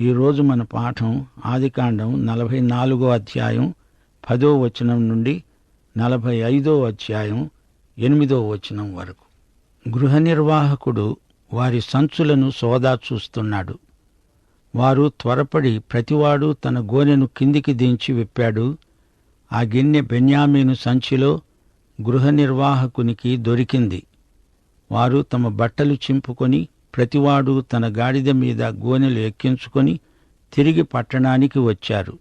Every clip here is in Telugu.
ఈరోజు మన పాఠం ఆదికాండం 44 అధ్యాయం 10వ వచనం నుండి 45వ అధ్యాయం 8వ వచనం వరకు. గృహ నిర్వాహకుడు వారి సంచులను సోదా చూస్తున్నాడు. వారు త్వరపడి ప్రతివాడు తన గోనెను కిందికి దించి విప్పాడు. ఆ గిన్నె బెన్యామీను సంచిలో గృహ నిర్వాహకునికి దొరికింది. వారు తమ బట్టలు చింపుకొని ప్రతివాడు తన గాడిద మీద గోనెలు ఎక్కించుకొని తిరిగి పట్టణానికి వచ్చారు.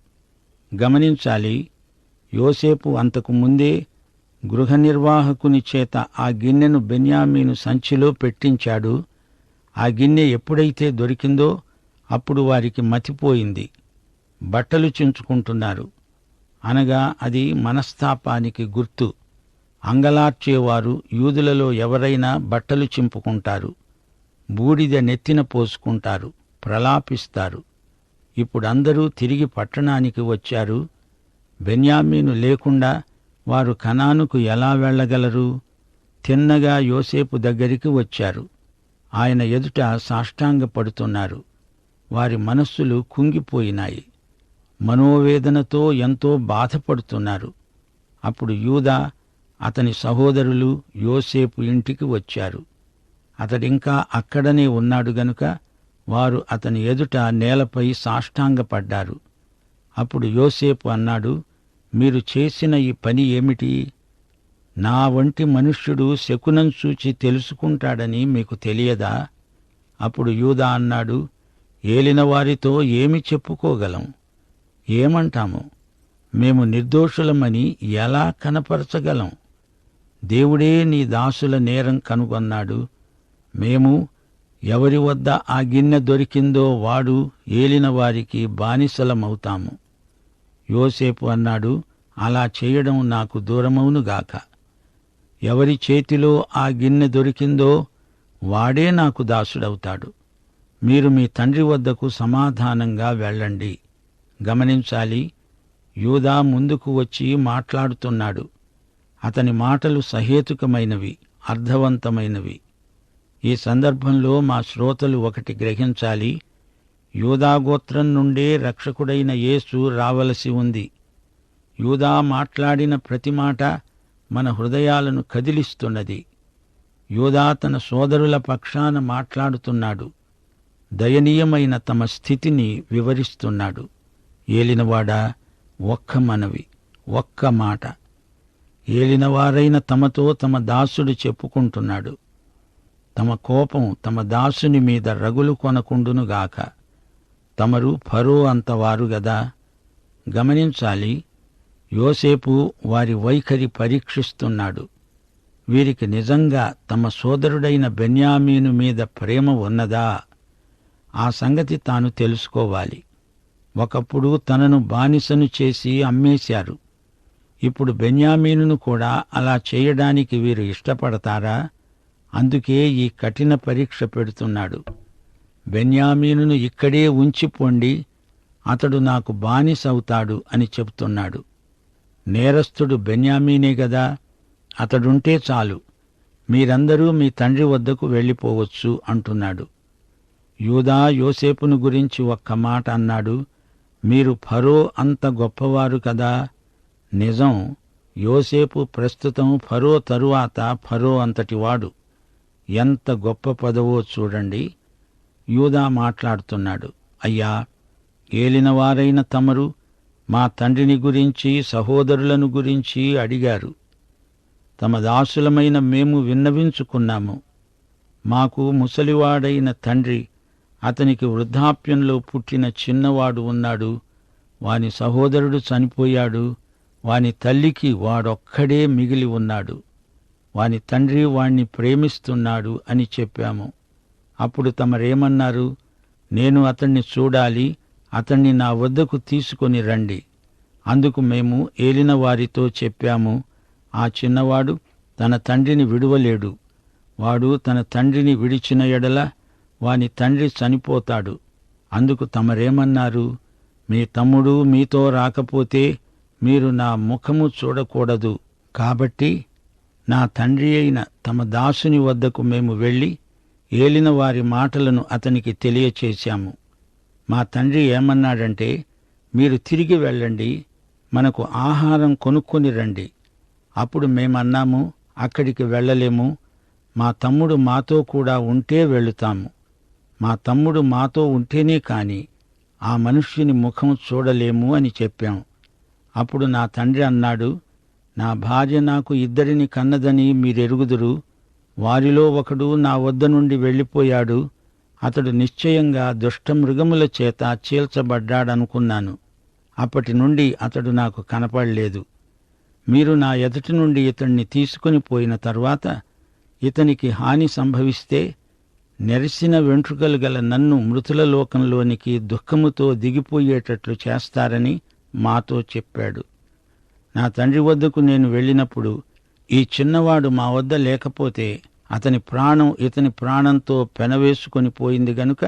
గమనించాలి, యోసేపు అంతకు ముందే గృహ నిర్వాహకుని చేత ఆ గిన్నెను బెన్యామీను సంచిలో పెట్టించాడు. ఆ గిన్నె ఎప్పుడైతే దొరికిందో అప్పుడు వారికి మతిపోయింది. బట్టలు చించుకుంటున్నారు అనగా అది మనస్తాపానికి గుర్తు. అంగలార్చేవారు యూదులలో ఎవరైనా బట్టలు చింపుకుంటారు, బూడిద నెత్తిన పోసుకుంటారు, ప్రలాపిస్తారు. ఇప్పుడందరూ తిరిగి పట్టణానికి వచ్చారు. బెన్యామీను లేకుండా వారు కనానుకు ఎలా వెళ్ళగలరు? తిన్నగా యోసేపు దగ్గరికి వచ్చారు. ఆయన ఎదుట సాష్టాంగపడుతున్నారు. వారి మనస్సులు కుంగిపోయినాయి. మనోవేదనతో ఎంతో బాధపడుతున్నారు. అప్పుడు యూదా, అతని సహోదరులు యోసేపు ఇంటికి వచ్చారు. అతడింకా అక్కడనే ఉన్నాడు గనుక వారు అతని ఎదుట నేలపై సాష్టాంగపడ్డారు. అప్పుడు యోసేపు అన్నాడు, మీరు చేసిన ఈ పని ఏమిటి? నా వంటి మనుష్యుడు శకునం చూచి తెలుసుకుంటాడని మీకు తెలియదా? అప్పుడు యూదా అన్నాడు, ఏలినవారితో ఏమి చెప్పుకోగలం? ఏమంటాము? మేము నిర్దోషులమని ఎలా కనపరచగలం? దేవుడే నీ దాసుల నేరం కనుగొన్నాడు. మేము ఎవరి వద్ద ఆ గిన్నె దొరికిందో వాడు ఏలిన వారికి బానిసలమవుతాము. యోసేపు అన్నాడు, అలా చేయడం నాకు దూరమవునుగాక. ఎవరి చేతిలో ఆ గిన్నె దొరికిందో వాడే నాకు దాసుడవుతాడు. మీరు మీ తండ్రి వద్దకు సమాధానంగా వెళ్ళండి. గమనించాలి, యూదా ముందుకు వచ్చి మాట్లాడుతున్నాడు. అతని మాటలు సహేతుకమైనవి, అర్థవంతమైనవి. ఈ సందర్భంలో మా శ్రోతలు ఒకటి గ్రహించాలి. యూదాగోత్రం నుండే రక్షకుడైన యేసు రావలసి ఉంది. యూదా మాట్లాడిన ప్రతి మాట మన హృదయాలను కదిలిస్తున్నది. యూదా తన సోదరుల పక్షాన మాట్లాడుతున్నాడు. దయనీయమైన తమ స్థితిని వివరిస్తున్నాడు. ఏలినవాడా, ఒక్క మనవి, ఒక్క మాట. ఏలినవారైన తమతో తమ దాసుడు చెప్పుకుంటున్నాడు. తమ కోపం తమ దాసుని మీద రగులు కొనకుండునుగాక. తమరు ఫరో అంతవారు గదా. గమనించాలి, యోసేపు వారి వైఖరి పరీక్షిస్తున్నాడు. వీరికి నిజంగా తమ సోదరుడైన బెన్యామీను మీద ప్రేమ ఉన్నదా? ఆ సంగతి తాను తెలుసుకోవాలి. ఒకప్పుడు తనను బానిసను చేసి అమ్మేశారు. ఇప్పుడు బెన్యామీనును కూడా అలా చేయడానికి వీరు ఇష్టపడతారా? అందుకే ఈ కఠిన పరీక్ష పెడుతున్నాడు. బెన్యామీనును ఇక్కడే ఉంచిపోండి, అతడు నాకు బానిసవుతాడు అని చెబుతున్నాడు. నేరస్తుడు బెన్యామీనే గదా, అతడుంటే చాలు, మీరందరూ మీ తండ్రి వద్దకు వెళ్ళిపోవచ్చు అంటున్నాడు. యూదా యోసేపును గురించి ఒక్క మాట అన్నాడు, మీరు ఫరో అంత గొప్పవారు కదా. నిజం, యోసేపు ప్రస్తుతం ఫరో తరువాత ఫరో అంతటివాడు. ఎంత గొప్ప పదవో చూడండి. యూదా మాట్లాడుతున్నాడు, అయ్యా, ఏలినవారైన తమరు మా తండ్రిని గురించి సహోదరులను గురించి అడిగారు. తమ దాసులమైన మేము విన్నవించుకున్నాము. మాకు ముసలివాడైన తండ్రి, అతనికి వృద్ధాప్యంలో పుట్టిన చిన్నవాడు ఉన్నాడు. వాని సహోదరుడు చనిపోయాడు. వాని తల్లికి వాడొక్కడే మిగిలి ఉన్నాడు. వాని తండ్రి వాణ్ణి ప్రేమిస్తున్నాడు అని చెప్పాము. అప్పుడు తమరేమన్నారు? నేను అతణ్ణి చూడాలి, అతణ్ణి నా వద్దకు తీసుకొని రండి. అందుకు మేము ఏలిన వారితో చెప్పాము, ఆ చిన్నవాడు తన తండ్రిని విడువలేడు. వాడు తన తండ్రిని విడిచిన ఎడల వాని తండ్రి చనిపోతాడు. అందుకు తమరేమన్నారు? మీ తమ్ముడు మీతో రాకపోతే మీరు నా ముఖము చూడకూడదు. కాబట్టి నా తండ్రి అయిన తమ దాసుని వద్దకు మేము వెళ్ళి ఏలిన వారి మాటలను అతనికి తెలియచేశాము. మా తండ్రి ఏమన్నాడంటే, మీరు తిరిగి వెళ్ళండి, మనకు ఆహారం కొనుక్కొని రండి. అప్పుడు మేమన్నాము, అక్కడికి వెళ్ళలేము, మా తమ్ముడు మాతో కూడా ఉంటే వెళుతాము. మా తమ్ముడు మాతో ఉంటేనే కాని ఆ మనుష్యుని ముఖం చూడలేము అని చెప్పాం. అప్పుడు నా తండ్రి అన్నాడు, నా భార్య నాకు 2 కన్నదని మీరెరుగుదురు. వారిలో ఒకడు నా వద్ద నుండి వెళ్ళిపోయాడు. అతడు నిశ్చయంగా దుష్టమృగముల చేత చీల్చబడ్డాడనుకున్నాను. అప్పటి నుండి అతడు నాకు కనపడలేదు. మీరు నా ఎదుటి నుండి ఇతణ్ణి తీసుకుని పోయిన తరువాత ఇతనికి హాని సంభవిస్తే నెరిసిన వెంట్రుకలు గల నన్ను మృతుల లోకంలోనికి దుఃఖముతో దిగిపోయేటట్లు చేస్తారని మాతో చెప్పాడు. నా తండ్రి వద్దకు నేను వెళ్ళినప్పుడు ఈ చిన్నవాడు మా వద్ద లేకపోతే అతని ప్రాణం ఇతని ప్రాణంతో పెనవేసుకొని పోయింది గనుక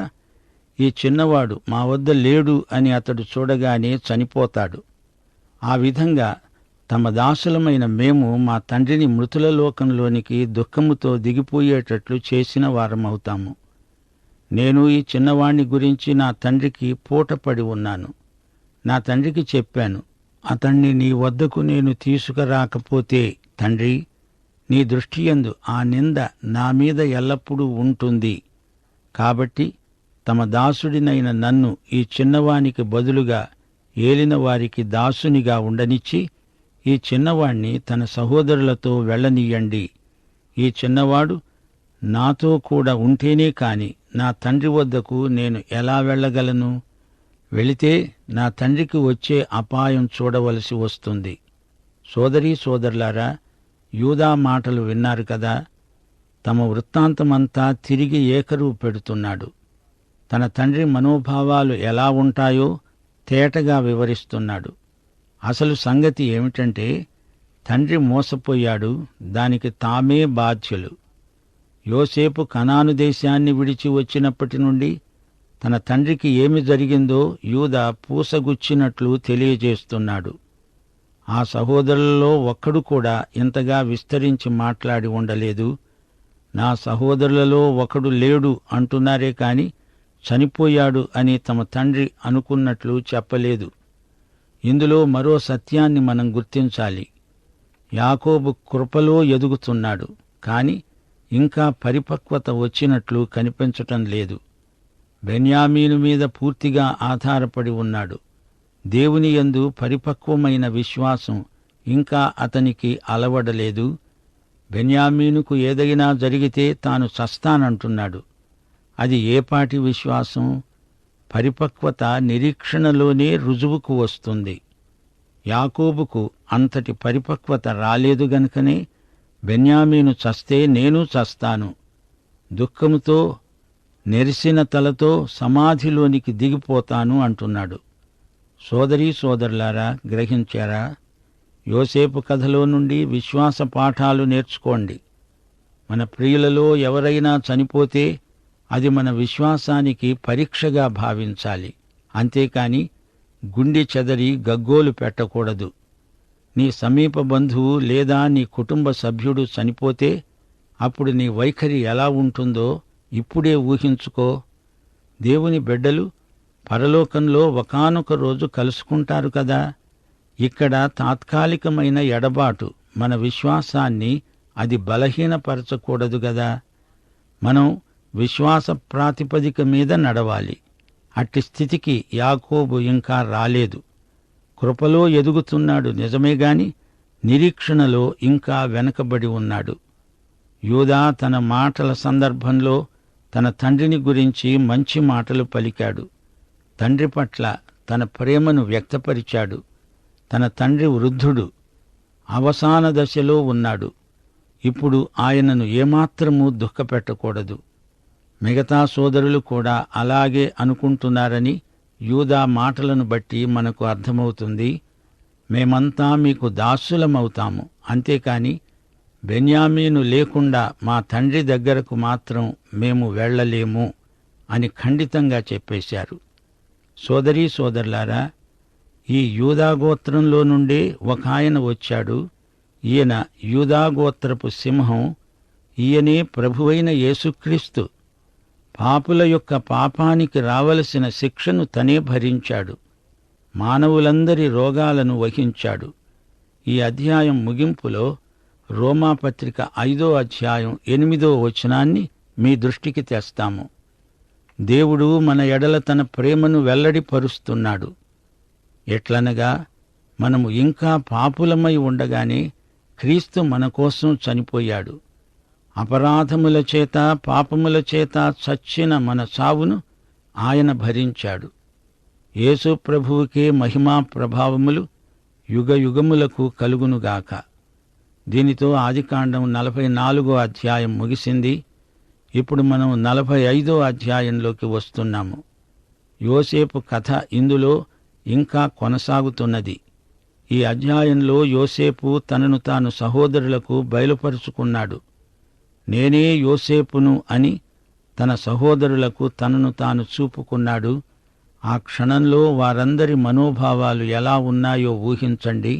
ఈ చిన్నవాడు మా వద్ద లేడు అని అతడు చూడగానే చనిపోతాడు. ఆ విధంగా తమ దాసులమైన మేము మా తండ్రిని మృతుల లోకంలోనికి దుఃఖముతో దిగిపోయేటట్లు చేసిన వారమవుతాము. నేను ఈ చిన్నవాణ్ణి గురించి నా తండ్రికి పూటపడి ఉన్నాను. నా తండ్రికి చెప్పాను, అతణ్ణి నీ వద్దకు నేను తీసుకురాకపోతే తండ్రి, నీ దృష్టియందు ఆ నింద నా మీద ఎల్లప్పుడూ ఉంటుంది. కాబట్టి తమ దాసుడినైన నన్ను ఈ చిన్నవానికి బదులుగా ఏలిన వారికి దాసునిగా ఉండనిచ్చి ఈ చిన్నవాణ్ణి తన సహోదరులతో వెళ్ళనీయండి. ఈ చిన్నవాడు నాతో కూడా ఉంటేనే కాని నా తండ్రి వద్దకు నేను ఎలా వెళ్ళగలను? వెళితే నా తండ్రికి వచ్చే అపాయం చూడవలసి వస్తుంది. సోదరీ సోదరులారా, యూదా మాటలు విన్నారు కదా. తమ వృత్తాంతమంతా తిరిగి ఏకరువు పెడుతున్నాడు. తన తండ్రి మనోభావాలు ఎలా ఉంటాయో తేటగా వివరిస్తున్నాడు. అసలు సంగతి ఏమిటంటే, తండ్రి మోసపోయాడు, దానికి తామే బాధ్యులు. యోసేపు కనాను దేశాన్ని విడిచి వచ్చినప్పటి నుండి తన తండ్రికి ఏమి జరిగిందో యూదా పూసగుచ్చినట్లు తెలియజేస్తున్నాడు. ఆ సహోదరులలో ఒక్కడు కూడా ఇంతగా విస్తరించి మాట్లాడి ఉండలేదు. నా సహోదరులలో ఒకడు లేడు అంటున్నారే కాని చనిపోయాడు అని తమ తండ్రి అనుకున్నట్లు చెప్పలేదు. ఇందులో మరో సత్యాన్ని మనం గుర్తించాలి. యాకోబు కృపలో ఎదుగుతున్నాడు, కాని ఇంకా పరిపక్వత వచ్చినట్లు కనిపించటం లేదు. బెన్యామీను మీద పూర్తిగా ఆధారపడి ఉన్నాడు. దేవుని యందు పరిపక్వమైన విశ్వాసం ఇంకా అతనికి అలవడలేదు. బెన్యామీనుకు ఏదైనా జరిగితే తాను చస్తానంటున్నాడు. అది ఏపాటి విశ్వాసం? పరిపక్వత నిరీక్షణలోనే రుజువుకు వస్తుంది. యాకోబుకు అంతటి పరిపక్వత రాలేదు గనుకనే బెన్యామీను చస్తే నేను చస్తాను, దుఃఖముతో నెరిసిన తలతో సమాధిలోనికి దిగిపోతాను అంటున్నాడు. సోదరీ సోదరులారా, గ్రహించారా? యోసేపు కథలో నుండి విశ్వాస పాఠాలు నేర్చుకోండి. మన ప్రియులలో ఎవరైనా చనిపోతే అది మన విశ్వాసానికి పరీక్షగా భావించాలి. అంతేకాని గుండె చెదరి గగ్గోలు పెట్టకూడదు. నీ సమీప బంధువు లేదా నీ కుటుంబ సభ్యుడు చనిపోతే అప్పుడు నీ వైఖరి ఎలా ఉంటుందో ఇప్పుడే ఊహించుకో. దేవుని బిడ్డలు పరలోకంలో ఒకానొక రోజు కలుసుకుంటారు కదా. ఇక్కడ తాత్కాలికమైన ఎడబాటు మన విశ్వాసాన్ని అది బలహీనపరచకూడదు గదా. మనం విశ్వాస ప్రాతిపదిక మీద నడవాలి. అట్టి స్థితికి యాకోబు ఇంకా రాలేదు. కృపలో ఎదుగుతున్నాడు నిజమే గాని నిరీక్షణలో ఇంకా వెనకబడి ఉన్నాడు. యూదా తన మాటల సందర్భంలో తన తండ్రిని గురించి మంచి మాటలు పలికాడు. తండ్రి పట్ల తన ప్రేమను వ్యక్తపరిచాడు. తన తండ్రి వృద్ధుడు, అవసాన దశలో ఉన్నాడు. ఇప్పుడు ఆయనను ఏమాత్రమూ దుఃఖపెట్టకూడదు. మిగతా సోదరులు కూడా అలాగే అనుకుంటున్నారని యూదా మాటలను బట్టి మనకు అర్థమవుతుంది. మేమంతా మీకు దాసులమవుతాము, అంతేకాని బెన్యామీను లేకుండా మా తండ్రి దగ్గరకు మాత్రం మేము వెళ్ళలేము అని ఖండితంగా చెప్పేశారు. సోదరీ సోదరులారా, ఈ యూదాగోత్రంలో నుండే ఒక ఆయన వచ్చాడు. ఈయన యూదాగోత్రపు సింహం. ఈయనే ప్రభువైన యేసుక్రీస్తు. పాపుల యొక్క పాపానికి రావలసిన శిక్షను తనే భరించాడు. మానవులందరి రోగాలను వహించాడు. ఈ అధ్యాయం ముగింపులో రోమాపత్రిక 5వ అధ్యాయం 8వ వచనాన్ని మీ దృష్టికి తెస్తాము. దేవుడు మన ఎడల తన ప్రేమను వెల్లడిపరుస్తున్నాడు. ఎట్లనగా, మనము ఇంకా పాపులమై ఉండగానే క్రీస్తు మన కోసం చనిపోయాడు. అపరాధముల చేత పాపముల చేత చచ్చిన మన చావును ఆయన భరించాడు. యేసు ప్రభువుకే మహిమా ప్రభావములు యుగయుగములకు కలుగునుగాక. దీనితో ఆదికాండం 44వ అధ్యాయం ముగిసింది. ఇప్పుడు మనం 45వ అధ్యాయంలోకి వస్తున్నాము. యోసేపు కథ ఇందులో ఇంకా కొనసాగుతున్నది. ఈ అధ్యాయంలో యోసేపు తనను తాను సహోదరులకు బయలుపరుచుకున్నాడు. నేనే యోసేపును అని తన సహోదరులకు తనను తాను చూపుకున్నాడు. ఆ క్షణంలో వారందరి మనోభావాలు ఎలా ఉన్నాయో ఊహించండి.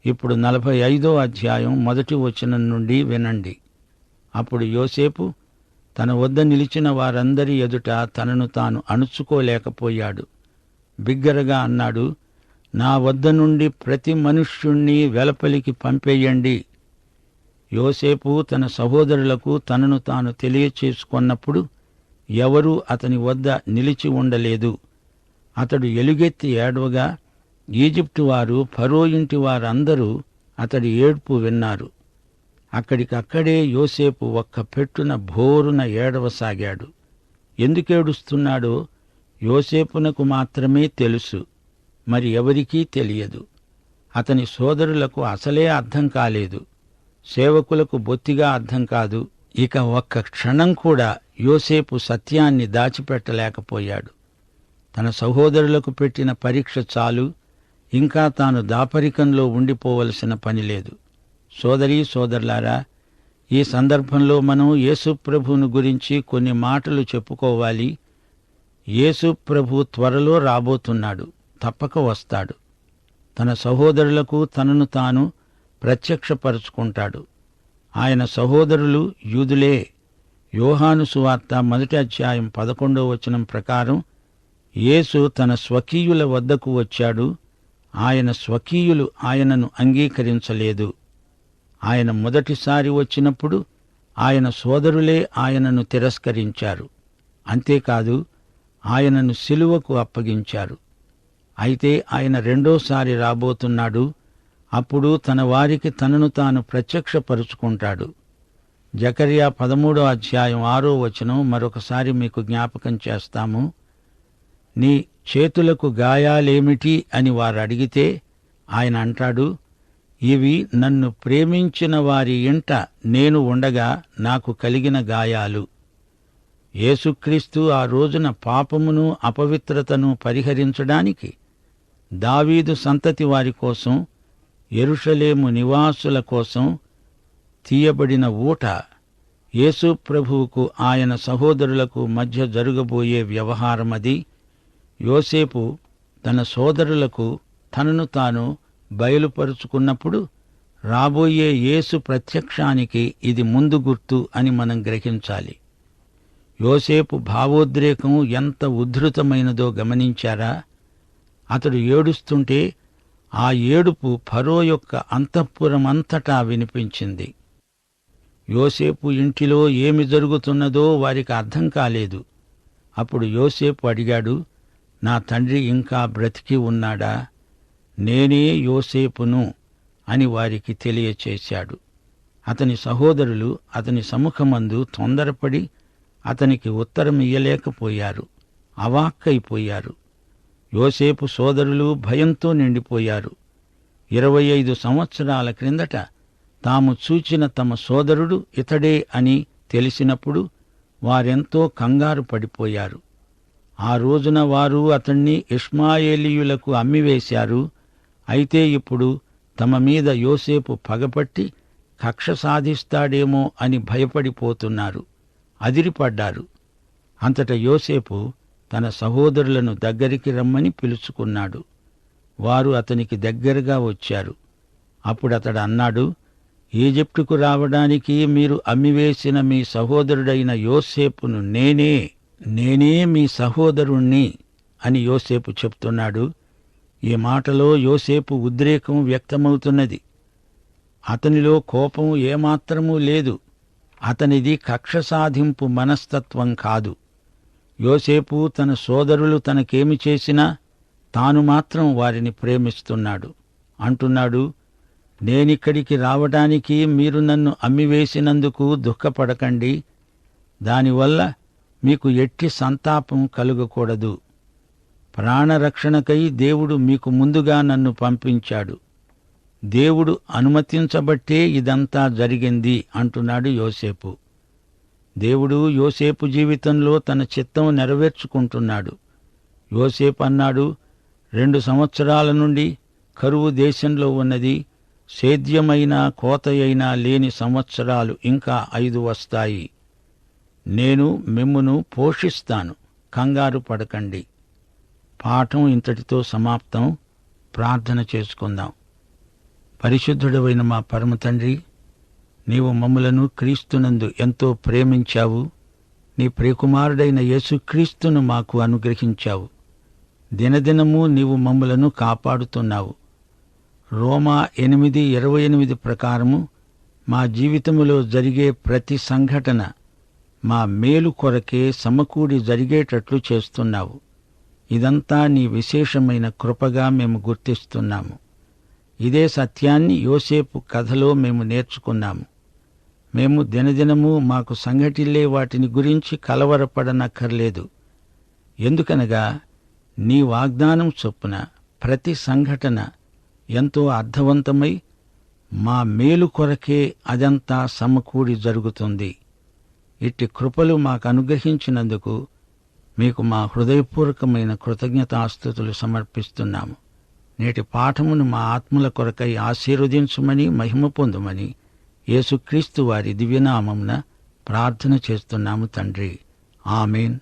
ఇప్పుడు 45వ అధ్యాయం 1వ వచనం నుండి వినండి. అప్పుడు యోసేపు తన వద్ద నిలిచిన వారందరి ఎదుట తనను తాను అణుచుకోలేకపోయాడు. బిగ్గరగా అన్నాడు, నా వద్ద నుండి ప్రతి మనుష్యుణ్ణి వెలపలికి పంపేయండి. యోసేపు తన సహోదరులకు తనను తాను తెలియచేసుకొన్నప్పుడు ఎవరూ అతని వద్ద నిలిచి ఉండలేదు. అతడు ఎలుగెత్తి ఏడవగా ఈజిప్టు వారు, ఫరో ఇంటి వారందరూ అతడి ఏడ్పు విన్నారు. అక్కడికక్కడే యోసేపు ఒక్క పెట్టున భోరున ఏడవసాగాడు. ఎందుకేడుస్తున్నాడో యోసేపునకు మాత్రమే తెలుసు, మరి ఎవరికీ తెలియదు. అతని సోదరులకు అసలే అర్థం కాలేదు. సేవకులకు బొత్తిగా అర్థం కాదు. ఇక ఒక్క క్షణం కూడా యోసేపు సత్యాన్ని దాచిపెట్టలేకపోయాడు. తన సహోదరులకు పెట్టిన పరీక్ష చాలు, ఇంకా తాను దాపరికంలో ఉండిపోవలసిన పనిలేదు. సోదరీ సోదరులారా, ఈ సందర్భంలో మనం యేసు ప్రభువును గురించి కొన్ని మాటలు చెప్పుకోవాలి. యేసు ప్రభు త్వరలో రాబోతున్నాడు, తప్పక వస్తాడు. తన సహోదరులకు తనను తాను ప్రత్యక్షపరుచుకుంటాడు. ఆయన సహోదరులు యూదులే. యోహాను సువార్త 1వ అధ్యాయం 11వ వచనం ప్రకారం యేసు తన స్వకీయుల వద్దకు వచ్చాడు. ఆయన స్వకీయులు ఆయనను అంగీకరించలేదు. ఆయన మొదటిసారి వచ్చినప్పుడు ఆయన సోదరులే ఆయనను తిరస్కరించారు. అంతేకాదు, ఆయనను సిలువకు అప్పగించారు. అయితే ఆయన రెండోసారి రాబోతున్నాడు. అప్పుడు తన వారికి తనను తాను ప్రత్యక్షపరుచుకుంటాడు. జకర్యా 13వ అధ్యాయం 6వ వచనం మరొకసారి మీకు జ్ఞాపకం చేస్తాము. నీ చేతులకు గాయాలేమిటి అని వారు అడిగితే ఆయన అంటాడు, ఇవి నన్ను ప్రేమించిన వారి ఇంట నేను ఉండగా నాకు కలిగిన గాయాలు. యేసుక్రీస్తు ఆ రోజున పాపమును అపవిత్రతను పరిహరించడానికి దావీదు సంతతి వారి కోసం, యెరూషలేము నివాసుల కోసం తీయబడిన ఊట. యేసు ప్రభువుకు ఆయన సహోదరులకు మధ్య జరగబోయే వ్యవహారమది. యోసేపు తన సోదరులకు తనను తాను బయలుపరుచుకున్నప్పుడు రాబోయే యేసు ప్రత్యక్షానికి ఇది ముందు గుర్తు అని మనం గ్రహించాలి. యోసేపు భావోద్రేకం ఎంత ఉద్ధృతమైనదో గమనించారా? అతడు ఏడుస్తుంటే ఆ ఏడుపు ఫరో యొక్క అంతఃపురమంతటా వినిపించింది. యోసేపు ఇంటిలో ఏమి జరుగుతున్నదో వారికి అర్థం కాలేదు. అప్పుడు యోసేపు అడిగాడు, నా తండ్రి ఇంకా బ్రతికి ఉన్నాడా? నేనే యోసేపును అని వారికి తెలియచేశాడు. అతని సహోదరులు అతని సముఖమందు తొందరపడి అతనికి ఉత్తరం ఇయ్యలేకపోయారు. అవాక్కైపోయారు. యోసేపు సోదరులు భయంతో నిండిపోయారు. 25 సంవత్సరాల క్రిందట తాము చూచిన తమ సోదరుడు ఇతడే అని తెలిసినప్పుడు వారెంతో కంగారు పడిపోయారు. ఆ రోజున వారు అతణ్ణి ఇష్మాయేలీయులకు అమ్మివేశారు. అయితే ఇప్పుడు తమ మీద యోసేపు పగపట్టి కక్ష సాధిస్తాడేమో అని భయపడిపోతున్నారు. అదిరిపడ్డారు. అంతట యోసేపు తన సహోదరులను దగ్గరికి రమ్మని పిలుచుకున్నాడు. వారు అతనికి దగ్గరగా వచ్చారు. అప్పుడతడు అన్నాడు, ఈజిప్టుకు రావడానికి మీరు అమ్మివేసిన మీ సహోదరుడైన యోసేపును నేనే మీ సహోదరుణ్ణి అని యోసేపు చెప్తున్నాడు. ఈ మాటలో యోసేపు ఉద్రేకం వ్యక్తమవుతున్నది. అతనిలో కోపం ఏమాత్రమూ లేదు. అతనిది కక్ష సాధింపు మనస్తత్వం కాదు. యోసేపు తన సోదరులు తనకేమి చేసినా తాను మాత్రం వారిని ప్రేమిస్తున్నాడు. అంటున్నాడు, నేనిక్కడికి రావడానికి మీరు నన్ను అమ్మివేసినందుకు దుఃఖపడకండి. దానివల్ల మీకు ఎట్టి సంతాపం కలుగకూడదు. ప్రాణరక్షణకై దేవుడు మీకు ముందుగా నన్ను పంపించాడు. దేవుడు అనుమతించబట్టే ఇదంతా జరిగింది అంటున్నాడు యోసేపు. దేవుడు యోసేపు జీవితంలో తన చిత్తం నెరవేర్చుకుంటున్నాడు. యోసేపు అన్నాడు, 2 సంవత్సరాల నుండి కరువు దేశంలో ఉన్నది. సేద్యమైనా కోతయైనా లేని సంవత్సరాలు ఇంకా 5 వస్తాయి. నేను మిమ్మును పోషిస్తాను, కంగారు పడకండి. పాఠం ఇంతటితో సమాప్తం. ప్రార్థన చేసుకుందాం. పరిశుద్ధుడవైన మా పరమ తండ్రి, నీవు మమ్ములను క్రీస్తునందు ఎంతో ప్రేమించావు. నీ ప్రియకుమారుడైన యేసుక్రీస్తును మాకు అనుగ్రహించావు. దినదినము నీవు మమ్ములను కాపాడుతున్నావు. రోమా 8:28 ప్రకారము మా జీవితములో జరిగే ప్రతి సంఘటన మా మేలు కొరకే సమకూడి జరిగేటట్లు చేస్తున్నావు. ఇదంతా నీ విశేషమైన కృపగా మేము గుర్తిస్తున్నాము. ఇదే సత్యాన్ని యోసేపు కథలో మేము నేర్చుకున్నాము. మేము దినదినము మాకు సంఘటిల్లే వాటిని గురించి కలవరపడనక్కర్లేదు. ఎందుకనగా నీ వాగ్దానం చొప్పున ప్రతి సంఘటన ఎంతో అర్థవంతమై మా మేలు కొరకే అదంతా సమకూడి జరుగుతుంది. ఇట్టి కృపలు మాకు అనుగ్రహించినందుకు మీకు మా హృదయపూర్వకమైన కృతజ్ఞతాస్తుతులు సమర్పిస్తున్నాము. నేటి పాఠమును మా ఆత్మల కొరకై ఆశీర్వదించుమని, మహిమ పొందుమని యేసుక్రీస్తు వారి దివ్యనామమున ప్రార్థన చేస్తున్నాము తండ్రి. ఆమేన్.